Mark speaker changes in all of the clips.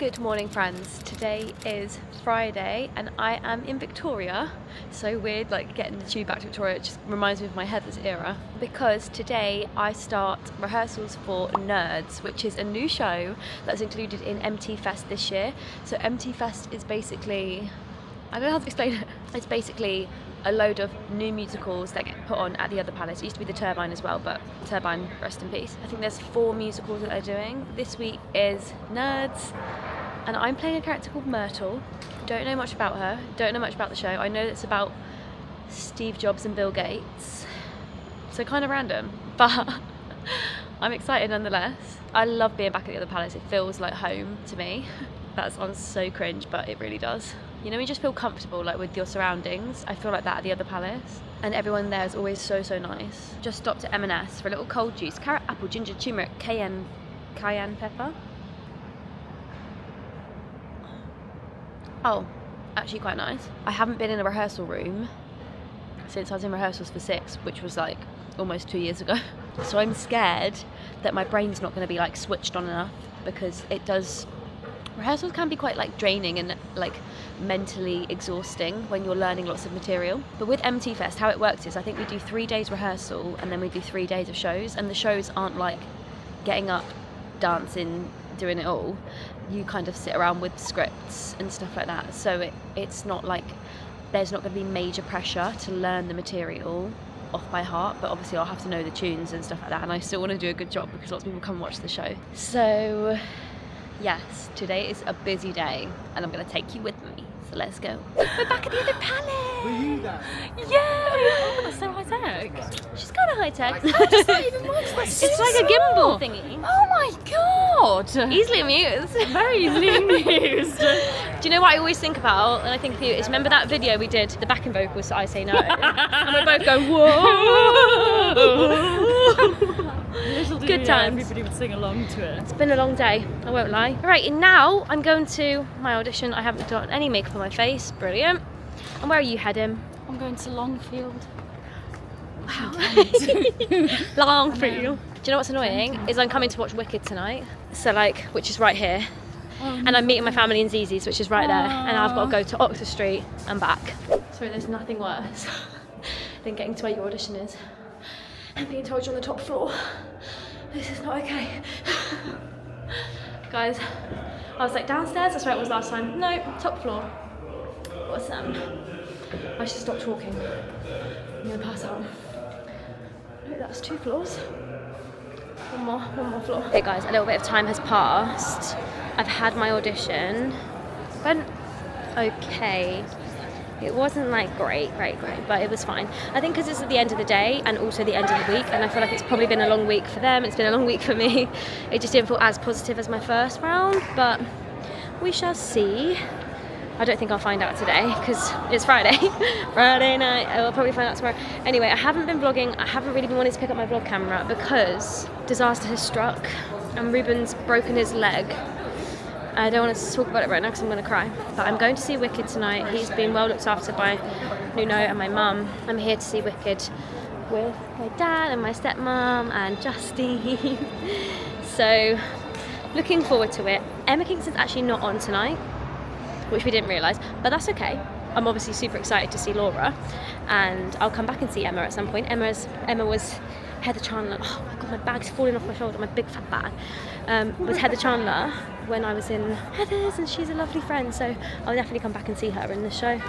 Speaker 1: Good morning, friends. Today is Friday and I am in Victoria. So weird, like getting the tube back to Victoria. It just reminds me of my Heathers era, because today I start rehearsals for Nerds, which is a new show that's included in MT Fest this year. So MT Fest is basically, I don't know how to explain it. It's basically a load of new musicals that get put on at the other palace. It used to be the Turbine as well, but Turbine, rest in peace. I think there's 4 musicals that they're doing. This week is Nerds, and I'm playing a character called Myrtle. Don't know much about her, don't know much about the show. I know it's about Steve Jobs and Bill Gates, so kind of random, but I'm excited nonetheless. I love being back at the other palace. It feels like home to me. That sounds so cringe, but it really does. You know, you just feel comfortable like with your surroundings. I feel like that at the other palace, and everyone there is always so nice. Just stopped at M&S for a little cold juice, carrot, apple, ginger, turmeric, cayenne pepper. Oh, actually quite nice. I haven't been in a rehearsal room since I was in rehearsals for 6, which was like almost 2 years ago. So I'm scared that my brain's not going to be like switched on enough, because it does. Rehearsals can be quite like draining and like mentally exhausting when you're learning lots of material. But with MT Fest, how it works is I think we do 3 days rehearsal and then we do 3 days of shows, and the shows aren't like getting up, dancing, doing it all. You kind of sit around with scripts and stuff like that. So it's not like there's not going to be major pressure to learn the material off by heart, but obviously I'll have to know the tunes and stuff like that, and I still want to do a good job because lots of people come and watch the show. So yes, today is a busy day and I'm going to take you with me. So let's go. We're back at the other palace.
Speaker 2: Were you there?
Speaker 1: Yeah!
Speaker 3: That's so high tech.
Speaker 1: She's kind of high tech.
Speaker 3: How does that even work? It's
Speaker 1: It's like a gimbal thingy.
Speaker 3: Oh my god!
Speaker 1: Easily amused.
Speaker 3: Very easily amused.
Speaker 1: Do you know what I always think about, and I think of you, is remember that video we did, the backing vocals to I Say No? And we both go, whoa! Good times.
Speaker 3: Everybody would sing along to it.
Speaker 1: It's been a long day, I won't lie. Right, and now I'm going to my audition. I haven't done any makeup on my face, brilliant. And where are you heading?
Speaker 3: I'm going to Longfield.
Speaker 1: Wow. Longfield. Do you know what's annoying? Is I'm coming to watch Wicked tonight, so like, which is right here. And I'm meeting my family in Zizi's, which is right there, and I've got to go to Oxford Street and back. Sorry, there's nothing worse than getting to where your audition is and being told you're on the top floor. This is not okay. Guys, I was like downstairs, that's where it was last time. No, top floor. What's I should stop talking. I'm gonna pass out. No, that's 2 floors. One more floor. Okay guys, a little bit of time has passed. I've had my audition. Went okay. It wasn't like great, but it was fine. I think because it's at the end of the day and also the end of the week, and I feel like it's probably been a long week for them, it's been a long week for me. It just didn't feel as positive as my first round, but we shall see. I don't think I'll find out today because it's Friday. Friday night, I will probably find out tomorrow. Anyway, I haven't been vlogging. I haven't really been wanting to pick up my vlog camera because disaster has struck and Ruben's broken his leg. I don't want to talk about it right now because I'm going to cry. But I'm going to see Wicked tonight. He's been well looked after by Nuno and my mum. I'm here to see Wicked with my dad and my stepmom and Justine. So, looking forward to it. Emma Kingston's actually not on tonight, which we didn't realise, but that's okay. I'm obviously super excited to see Laura, and I'll come back and see Emma at some point. Emma was Heather Chandler. Oh my god, my bag's falling off my shoulder, my big fat bag. Was Heather Chandler when I was in Heather's, and she's a lovely friend, so I'll definitely come back and see her in the show.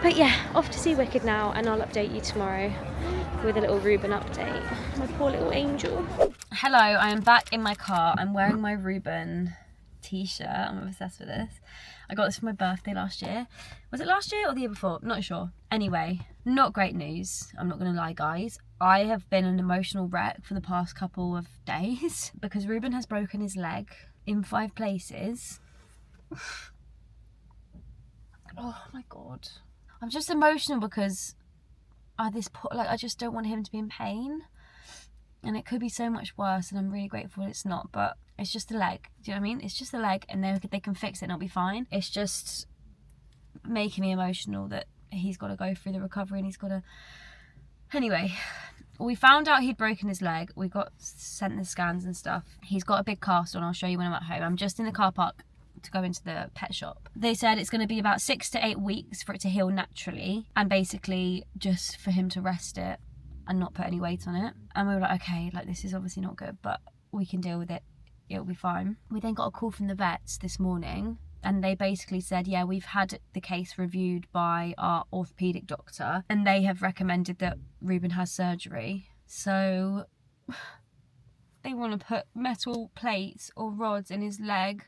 Speaker 1: But yeah, off to see Wicked now, and I'll update you tomorrow with a little Ruben update. My poor little angel. Hello, I am back in my car. I'm wearing my Ruben t-shirt. I'm obsessed with this. I got this for my birthday last year. Was it last year or the year before? Not sure. Anyway, not great news. I'm not gonna lie, guys. I have been an emotional wreck for the past couple of days because Ruben has broken his leg in 5 places. Oh my god. I'm just emotional because I just don't want him to be in pain. And it could be so much worse, and I'm really grateful it's not, but it's just a leg. Do you know what I mean? It's just a leg, and they can fix it and it'll be fine. It's just making me emotional that he's got to go through the recovery and he's got to... Anyway, we found out he'd broken his leg. We got sent the scans and stuff. He's got a big cast on. I'll show you when I'm at home. I'm just in the car park
Speaker 2: to go into the pet shop. They said it's going to be about 6 to 8 weeks for it to heal naturally, and basically just for him to rest it and not put any weight on it. And we were like, okay, like this is obviously not good, but we can deal with it. It'll be fine. We then got a call from the vets this morning, and they basically said, yeah, we've had the case reviewed by our orthopedic doctor, and they have recommended that Ruben has surgery. So they want to put metal plates or rods in his leg,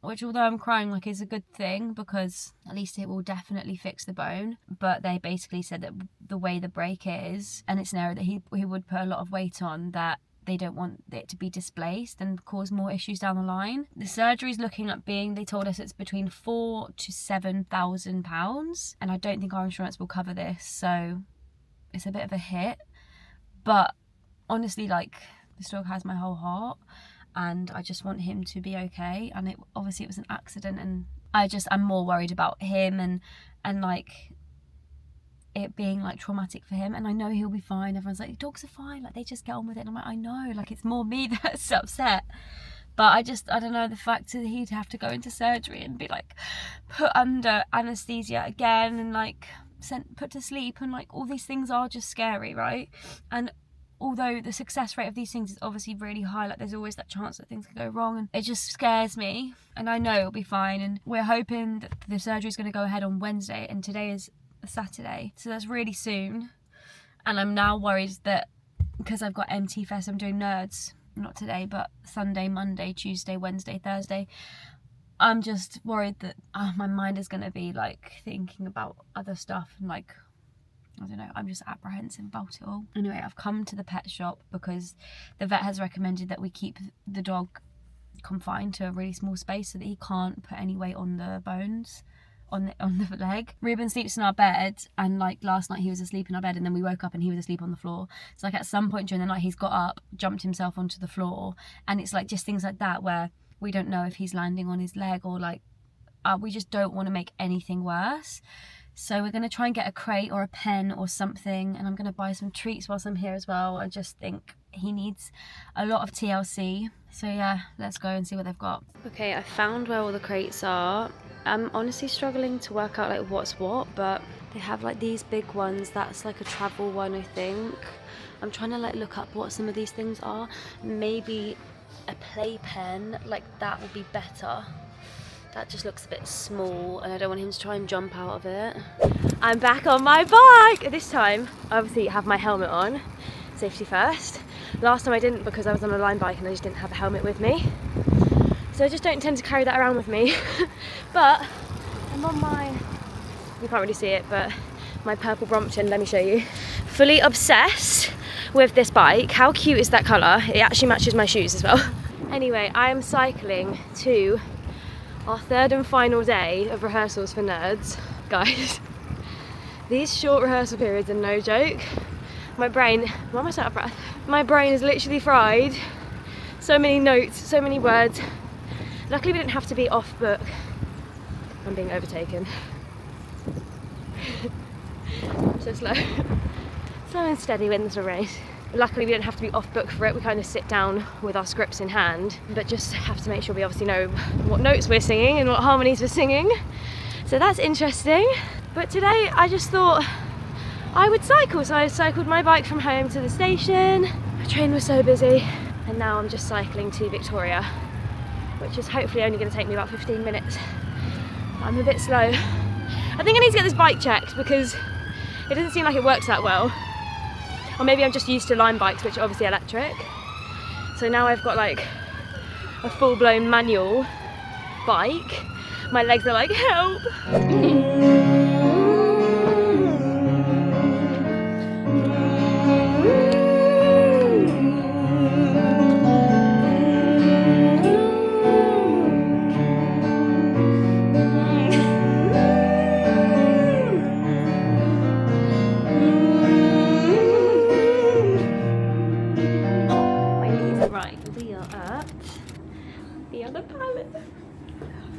Speaker 2: which, although I'm crying, like, is a good thing because at least it will definitely fix the bone. But they basically said that the way the break is, and it's an area that he would put a lot of weight on, that they don't want it to be displaced and cause more issues down the line. The surgery's looking at being, they told us it's between £4,000 to £7,000, and I don't think our insurance will cover this, so it's a bit of a hit. But honestly, like, this dog has my whole heart, and I just want him to be okay. And obviously it was an accident, and I'm more worried about him and like it being like traumatic for him. And I know he'll be fine. Everyone's like, dogs are fine, like they just get on with it. And I'm like, I know, like it's more me that's upset. But I don't know, the fact that he'd have to go into surgery and be like put under anesthesia again and like put to sleep, and like all these things are just scary, right? And although the success rate of these things is obviously really high, like there's always that chance that things could go wrong, and it just scares me. And I know it'll be fine, and we're hoping that the surgery is going to go ahead on Wednesday, and today is a Saturday, so that's really soon. And I'm now worried that because I've got MT Fest, I'm doing Nerds, not today, but Sunday, Monday, Tuesday, Wednesday, Thursday. I'm just worried that my mind is going to be like thinking about other stuff, and like, I don't know, I'm just apprehensive about it all. Anyway, I've come to the pet shop because the vet has recommended that we keep the dog confined to a really small space so that he can't put any weight on the bones on the leg. Ruben sleeps in our bed, and like last night he was asleep in our bed, and then we woke up and he was asleep on the floor. So like at some point during the night he's got up, jumped himself onto the floor, and it's like just things like that where we don't know if he's landing on his leg or like we just don't want to make anything worse. So we're going to try and get a crate or a pen or something, and I'm going to buy some treats whilst I'm here as well. I just think he needs a lot of TLC. So yeah, let's go and see what they've got. Okay, I found where all the crates are. I'm honestly struggling to work out like what's what, but they have like these big ones. That's like a travel one, I think. I'm trying to like look up what some of these things are. Maybe a playpen, like that would be better. That just looks a bit small, and I don't want him to try and jump out of it. I'm back on my bike! This time, I obviously have my helmet on. Safety first. Last time I didn't because I was on a line bike and I just didn't have a helmet with me. So I just don't tend to carry that around with me. But I'm on my, you can't really see it, but my purple Brompton, let me show you. Fully obsessed with this bike. How cute is that colour? It actually matches my shoes as well. Anyway, I am cycling to our third and final day of rehearsals for Nerds. Guys, these short rehearsal periods are no joke. My brain, why am I so out of breath? My brain is literally fried. So many notes, so many words. Luckily we didn't have to be off book. I'm being overtaken. So slow. So unsteady when there's a race. Luckily we don't have to be off book for it. We kind of sit down with our scripts in hand, but just have to make sure we obviously know what notes we're singing and what harmonies we're singing. So that's interesting. But today I just thought I would cycle. So I cycled my bike from home to the station. The train was so busy, and now I'm just cycling to Victoria, which is hopefully only going to take me about 15 minutes. I'm a bit slow. I think I need to get this bike checked because it doesn't seem like it works that well. Or maybe I'm just used to line bikes, which are obviously electric. So now I've got like a full-blown manual bike. My legs are like, help!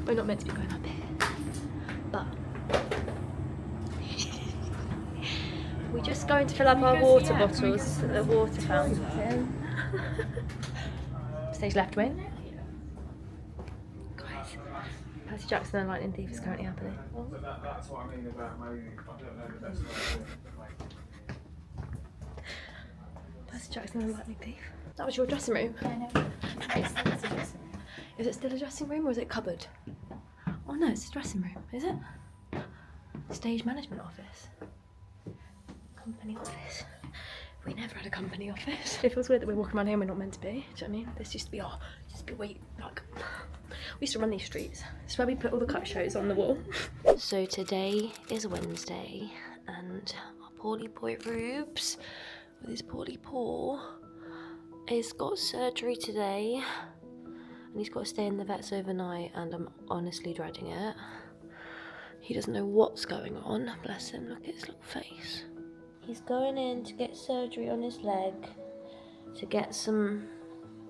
Speaker 2: We're not meant to be going up here, but we're just going to fill up our water bottles at the water fountain. Stage left wing. Guys,
Speaker 1: Percy Jackson and the Lightning Thief is currently happening.
Speaker 4: That's what I mean about maybe. I don't know the best way.
Speaker 1: Percy Jackson and the Lightning Thief. That was your dressing room?
Speaker 3: I know.
Speaker 1: Is it still a dressing room or is it a cupboard? Oh no, it's a dressing room, is it? Stage management office. Company office. We never had a company office. It feels weird that we're walking around here and we're not meant to be. Do you know what I mean? This used to be we used to run these streets. It's where we put all the cut shows on the wall. So today is Wednesday and our poorly boy Rubes with his poorly paw has got surgery today and he's got to stay in the vets overnight and I'm honestly dreading it. He doesn't know what's going on, bless him, look at his little face. He's going in to get surgery on his leg to get some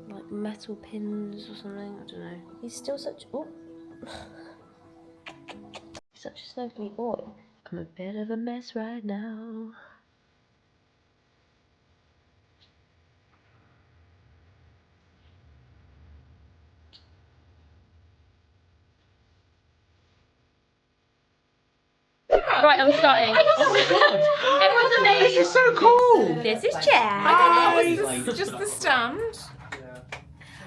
Speaker 1: like metal pins or something, I don't know. He's still such, such a snuggly boy. I'm a bit of a mess right now. Right, I'm starting. Everyone's amazing.
Speaker 4: This is so cool.
Speaker 1: This is Chad.
Speaker 4: This is just the stand.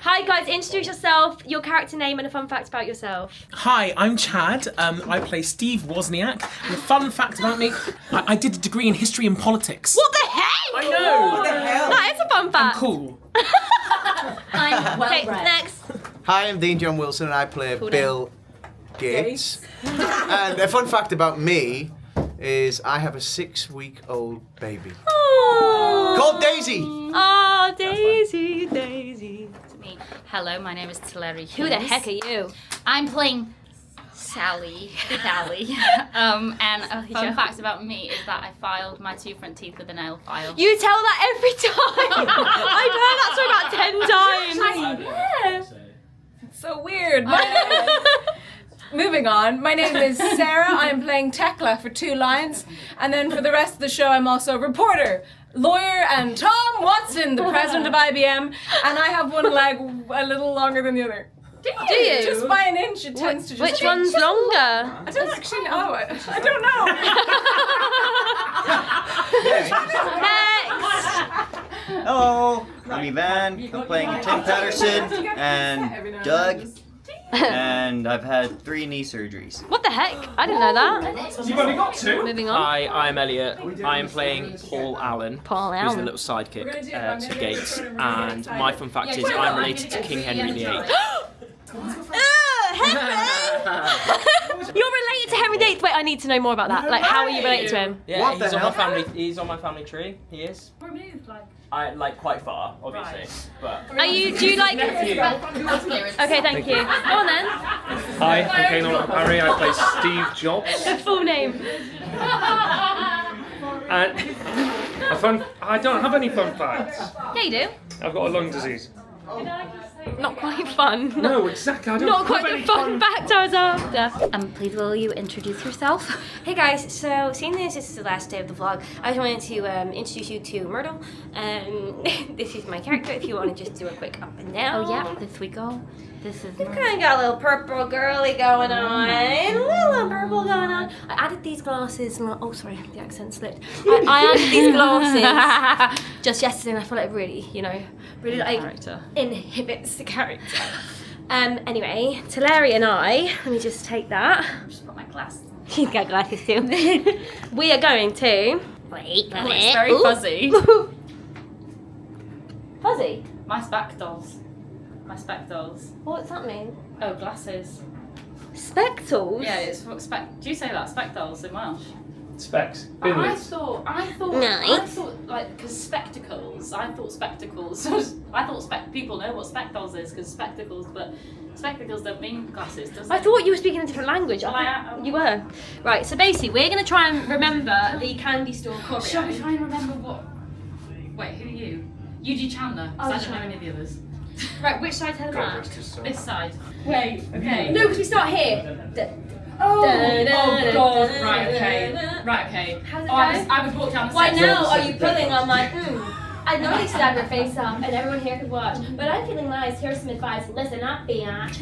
Speaker 1: Hi guys, introduce yourself, your character name and a fun fact about yourself.
Speaker 5: Hi, I'm Chad. I play Steve Wozniak. And a fun fact about me, I did a degree in history and politics.
Speaker 1: What the heck?
Speaker 5: I know!
Speaker 4: What the hell?
Speaker 1: That is a fun fact.
Speaker 5: I'm cool.
Speaker 1: I'm well read. Next.
Speaker 6: Hi, I'm Dean John Wilson and I play
Speaker 1: Cool
Speaker 6: Bill Gates. And a fun fact about me is I have a 6-week-old baby.
Speaker 1: Aww.
Speaker 6: Called Daisy.
Speaker 1: Oh, Daisy, Daisy.
Speaker 3: Me. Hello, my name is Teleri.
Speaker 1: Who the heck are you?
Speaker 3: I'm playing Sally. And a fun fact about me is that I filed my 2 front teeth with a nail file.
Speaker 1: You tell that every time. I've heard that story about 10 times. Yeah.
Speaker 7: So weird. Moving on, my name is Sarah. I'm playing Tekla for 2 lines, and then for the rest of the show, I'm also reporter, lawyer, and Tom Watson, the president of IBM. And I have one leg a little longer than the other.
Speaker 1: Do you?
Speaker 7: Just by an inch, it tends to just.
Speaker 1: Which one's longer?
Speaker 7: I don't actually know. I don't know.
Speaker 1: Next.
Speaker 8: Hello, I'm Ivan. I'm playing Tim Patterson and Doug, and I've had 3 knee surgeries.
Speaker 1: What the heck? I didn't know that.
Speaker 4: You've only got 2.
Speaker 1: Moving on.
Speaker 5: Hi, I'm Elliot. I am playing Paul Allen,
Speaker 1: Paul
Speaker 5: who's
Speaker 1: Allen.
Speaker 5: the little sidekick to Gates. And my fun fact is I'm related to King Henry VIII.
Speaker 1: You're related to Henry VIII. Wait, I need to know more about that. Like, how are you related to him?
Speaker 5: Yeah,
Speaker 6: What the
Speaker 5: he's on
Speaker 6: hell?
Speaker 5: my family. He's on my family tree. He is. I like quite far, obviously, but.
Speaker 1: Are you? Do you like? Okay, thank you. Go on then.
Speaker 4: Hi, I'm Kane Harry. I play Steve Jobs.
Speaker 1: The full name.
Speaker 4: And I don't have any fun facts.
Speaker 1: Yeah, you do.
Speaker 4: I've got a lung disease.
Speaker 1: Not quite fun.
Speaker 4: No, exactly. I don't
Speaker 1: Not
Speaker 4: have
Speaker 1: quite
Speaker 4: any
Speaker 1: the fun fact I was after.
Speaker 3: Please will you introduce yourself?
Speaker 1: Hey guys, so seeing this is the last day of the vlog, I just wanted to introduce you to Myrtle. This is my character if you want to just do a quick up and down.
Speaker 3: Oh yeah, this we go. This is
Speaker 1: We've kind of got a little purple girly going on. A little purple going on. I added these glasses. Oh, sorry, the accent slipped. I added these glasses just yesterday, and I feel like really like inhibits the character. Anyway, Teleri and I. Let me just take that.
Speaker 3: Just put my glasses.
Speaker 1: She's got glasses too. We are going to. Wait,
Speaker 3: Oh, it's very fuzzy.
Speaker 1: Fuzzy.
Speaker 3: My spectacles. My spectacles.
Speaker 1: What's that mean?
Speaker 3: Oh, glasses.
Speaker 1: Spectacles.
Speaker 3: Yeah, it's do you say that? Spectacles in Welsh?
Speaker 4: Specs.
Speaker 3: I
Speaker 4: Binley's.
Speaker 3: thought like, because spectacles, I thought spectacles, I thought people know what spectacles is, because spectacles, but spectacles don't mean glasses, does it?
Speaker 1: I thought you were speaking a different language.
Speaker 3: Well,
Speaker 1: You were. Right, so basically, we're going to try and remember the candy store choreo.
Speaker 3: Shall we try and remember what? Wait, who are you? You do Chandler,
Speaker 1: Oh,
Speaker 3: because I don't know any of the others.
Speaker 1: Right, which side's the map?
Speaker 3: This side. Wait, okay.
Speaker 1: No, because we start here.
Speaker 3: Oh god, right, okay.
Speaker 1: How's it
Speaker 3: I would walk down the
Speaker 1: Why
Speaker 3: steps.
Speaker 1: now are you pulling on my I know they stab your face off and everyone here could watch, but I'm feeling nice. Here's some advice. Listen up, biatch.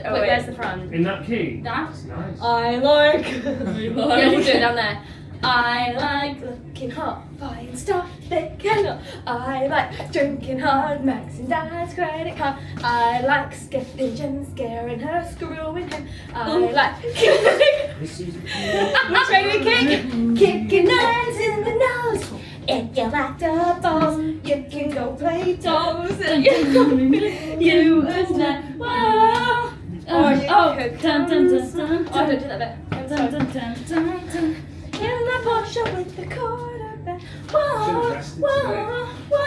Speaker 7: Oh,
Speaker 1: Wait,
Speaker 7: wait.
Speaker 1: there's the front.
Speaker 4: In that key.
Speaker 3: That.
Speaker 4: Nice.
Speaker 1: I like. Yeah, we'll do it down there. I like looking hot, buying stuff they cannot. I like drinking hard, maxing dad's credit card. I like skipping Jen, scaring her, screwing him. I like which way we kick? Kicking hands in the nose. If you like the balls, you can go play dolls. You is not. Whoa. Oh,
Speaker 3: dun dun dun dun.
Speaker 1: I don't do that bit. I'm
Speaker 3: Dun
Speaker 1: sorry.
Speaker 3: dun dun dun dun.
Speaker 1: In the Porsche with the quarterback. Whoa, whoa, whoa.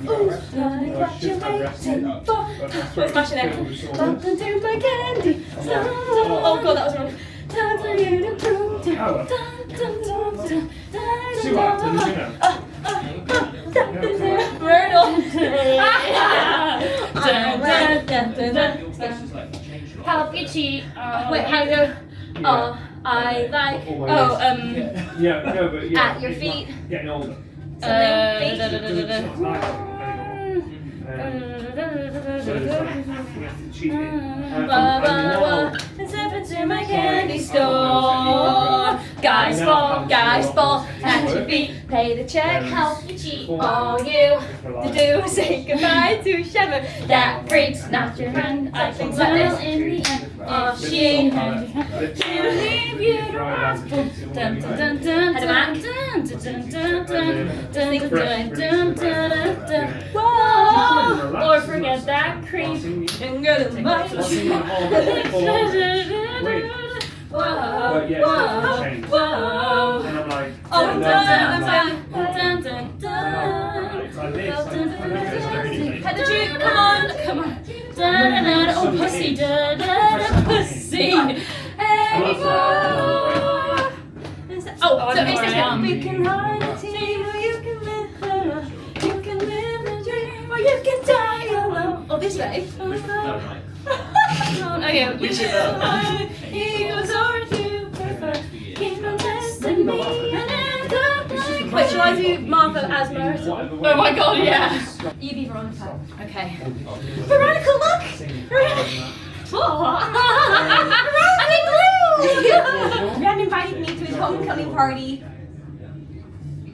Speaker 1: Ooh, like what you waiting for? We're smashing it. Welcome to my candy store. Oh god, that was wrong. Time for you to prove to.
Speaker 4: Oh.
Speaker 1: Dun, dun, dun, dun, dun,
Speaker 4: Two
Speaker 1: dun,
Speaker 4: actors, you
Speaker 1: dun.
Speaker 4: know.
Speaker 1: Myrtle.
Speaker 3: Help you cheat.
Speaker 1: Wait, how do you go? Oh, I like. Oh,
Speaker 4: Yeah, no, but yeah.
Speaker 1: At your feet.
Speaker 4: Getting older.
Speaker 1: Step into my candy store. Guys fall at your feet. Pay the check, help you cheat. All you to do is say goodbye to Shepard. That freak's not your friend. I think so this in the end. Oh, she she'll leave you to hospital.
Speaker 3: Dun dun dun dun
Speaker 1: Head back.
Speaker 3: dun dun dun dun dun dun dun dun dun.
Speaker 1: Whoa! Or forget that creep and go to my Whoa!
Speaker 4: But yeah, it's changed.
Speaker 1: Whoa!
Speaker 4: And I'm like,
Speaker 1: Oh,
Speaker 4: no,
Speaker 1: dun, dun, dun,
Speaker 4: it's like this. I think it's very
Speaker 1: Head the Duke, come on, come on.
Speaker 3: Da da da, oh pussy, da da da, pussy.
Speaker 1: Anymore. Oh, so
Speaker 3: I know
Speaker 1: it's
Speaker 3: I
Speaker 1: this
Speaker 3: am.
Speaker 1: one. We can hide the team, or you can live, you can live the dream, or you can die alone. Oh, this way. Okay, we should go. Eagles or you prefer. Keep on testing me and end up like. Wait, shall I do Martha as Myrtle?
Speaker 3: Oh my god, yeah.
Speaker 1: You be Veronica.
Speaker 7: Okay.
Speaker 1: Veronica, look! I'm in blue! Ren invited me to his homecoming party.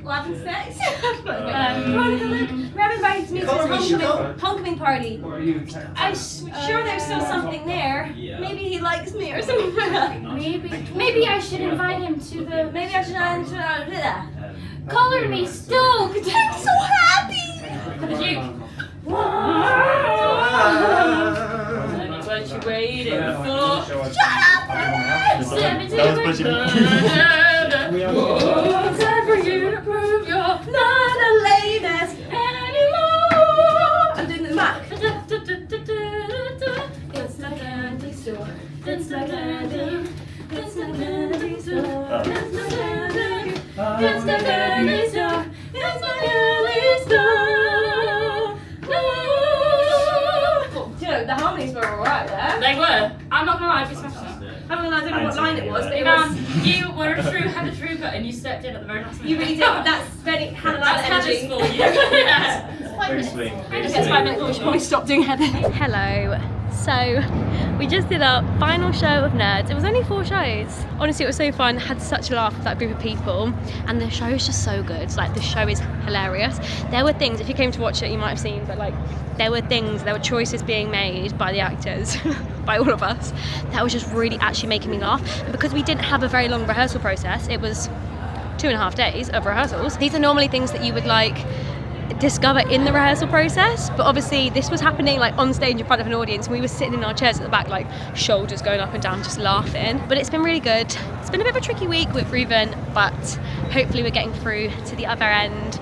Speaker 1: We're having sex? Veronica, look! Ren invited me to his homecoming party.
Speaker 4: What are you?
Speaker 1: I'm sure there's still something there. Maybe he likes me or something.
Speaker 3: Maybe I should invite him to the.
Speaker 1: Maybe I should do that.
Speaker 3: Color me stoked.
Speaker 1: I'm so happy!
Speaker 3: What you waiting for?
Speaker 1: Shut up!
Speaker 3: Step into
Speaker 8: That was
Speaker 3: my
Speaker 8: pushing it.
Speaker 3: Oh, it's time for you to prove you're
Speaker 1: Not a ladies anymore! I'm doing the Mac. It's my candy store. It's my candy. It's my candy store. It's my candy. It's my candy store. It's my candy store. Do you know, the harmonies were alright there.
Speaker 3: They were. I'm not gonna lie, I smashed them.
Speaker 1: I don't know what line it was, but it was.
Speaker 3: You were a true, had a true cut, and you stepped in at the very last minute.
Speaker 1: You really did. That's very Hannah
Speaker 3: That's
Speaker 1: energy.
Speaker 3: Hannah's for you. Yeah.
Speaker 8: Basically.
Speaker 1: It's 5 minutes, we should probably stop doing Heather.
Speaker 2: Hello. So, we just did our final show of Nerds. It was only 4 shows. Honestly, it was so fun. Had such a laugh with that group of people. And the show is just so good. Like, the show is hilarious. There were things, if you came to watch it, you might have seen, but like, there were choices being made by the actors, by all of us, that was just really actually making me laugh. And because we didn't have a very long rehearsal process, it was 2.5 days of rehearsals. These are normally things that you would like discover in the rehearsal process, but obviously this was happening like on stage in front of an audience, and we were sitting in our chairs at the back, like shoulders going up and down, just laughing. But it's been really good. It's been a bit of a tricky week with Ruben, but hopefully we're getting through to the other end.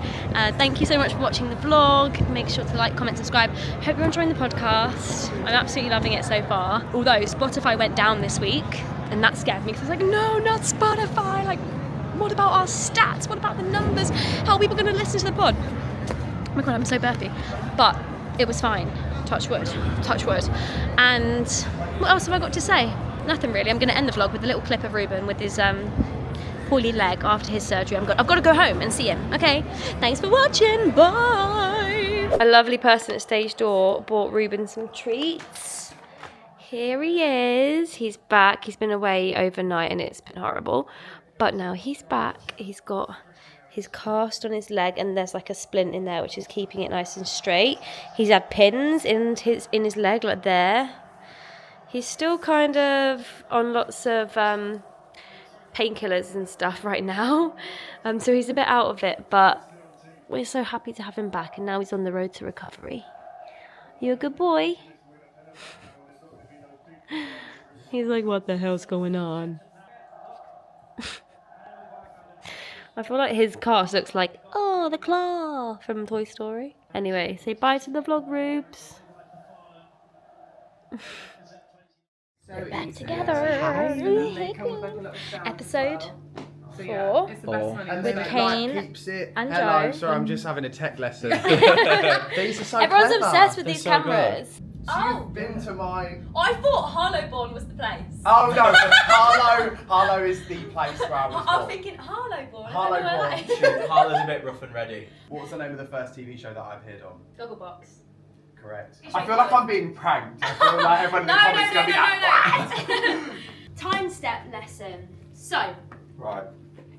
Speaker 2: Thank you so much for watching the vlog. Make sure to like, comment, subscribe. Hope you're enjoying the podcast. I'm absolutely loving it so far. Although Spotify went down this week, and that scared me, because I was like, no, not Spotify. Like, what about our stats? What about the numbers? How are people going to listen to the pod? Oh my god, I'm so burpy. But it was fine. Touch wood. Touch wood. And what else have I got to say? Nothing really. I'm going to end the vlog with a little clip of Ruben with his poorly leg after his surgery. I've got to go home and see him. Okay. Thanks for watching. Bye. A lovely person at stage door bought Ruben some treats. Here he is. He's back. He's been away overnight and it's been horrible. But now he's back. He's got his cast on his leg and there's like a splint in there which is keeping it nice and straight. He's had pins in his leg like there. He's still kind of on lots of painkillers and stuff right now. So he's a bit out of it, but we're so happy to have him back and now he's on the road to recovery. You a good boy? He's like, what the hell's going on? I feel like his cast looks like, oh, the claw from Toy Story. Anyway, say bye to the vlog, Rubes. We're back together. Episode 4 with Kane and
Speaker 9: Hello,
Speaker 2: Joe.
Speaker 9: sorry, I'm just having a tech lesson. These are so
Speaker 2: Everyone's
Speaker 9: clever.
Speaker 2: obsessed with
Speaker 9: They're
Speaker 2: these
Speaker 9: so
Speaker 2: cameras.
Speaker 9: good. You've been to my...
Speaker 3: I thought Harlowborn was the place.
Speaker 9: Oh no, Harlow is the place where I was
Speaker 3: I'm
Speaker 9: born.
Speaker 3: thinking Harlowborn.
Speaker 9: Harlowborn.
Speaker 10: Harlow's a bit rough and ready.
Speaker 9: What was the name of the first TV show that I appeared on?
Speaker 3: Gogglebox.
Speaker 9: Correct. I feel like I'm being pranked. I feel like everyone in the comments is going to be like,
Speaker 2: Time step lesson. So,
Speaker 9: Right.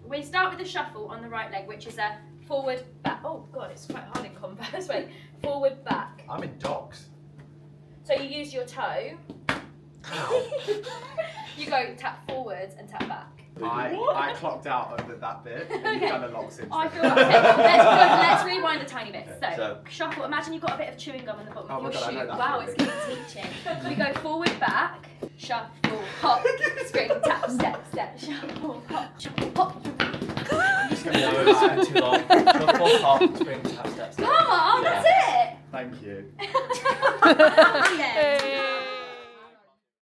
Speaker 2: we start with a shuffle on the right leg, which is a forward, back. Oh god, it's quite hard in Converse. Wait, forward, back.
Speaker 9: I'm in docs.
Speaker 2: So you use your toe. You go tap forwards and tap back.
Speaker 9: I clocked out of that bit. And
Speaker 2: Okay.
Speaker 9: You've done a lot since.
Speaker 2: I
Speaker 9: then.
Speaker 2: feel like let's rewind a tiny bit.
Speaker 9: Okay,
Speaker 2: So shuffle. Imagine you've got a bit of chewing gum in the bottom
Speaker 9: Oh
Speaker 2: of
Speaker 9: my
Speaker 2: your
Speaker 9: God, I know
Speaker 2: shoe.
Speaker 9: that
Speaker 2: Wow,
Speaker 9: feeling.
Speaker 2: it's good teaching. We go forward, back, shuffle, hop, spring, tap, step, shuffle, hop, shuffle, hop.
Speaker 9: I'm just going to
Speaker 10: No,
Speaker 9: do
Speaker 10: it's
Speaker 9: that.
Speaker 10: been too long. Shuffle, hop, spring, tap, step, step.
Speaker 2: Come on, that's it.
Speaker 9: Thank you.
Speaker 2: Yeah.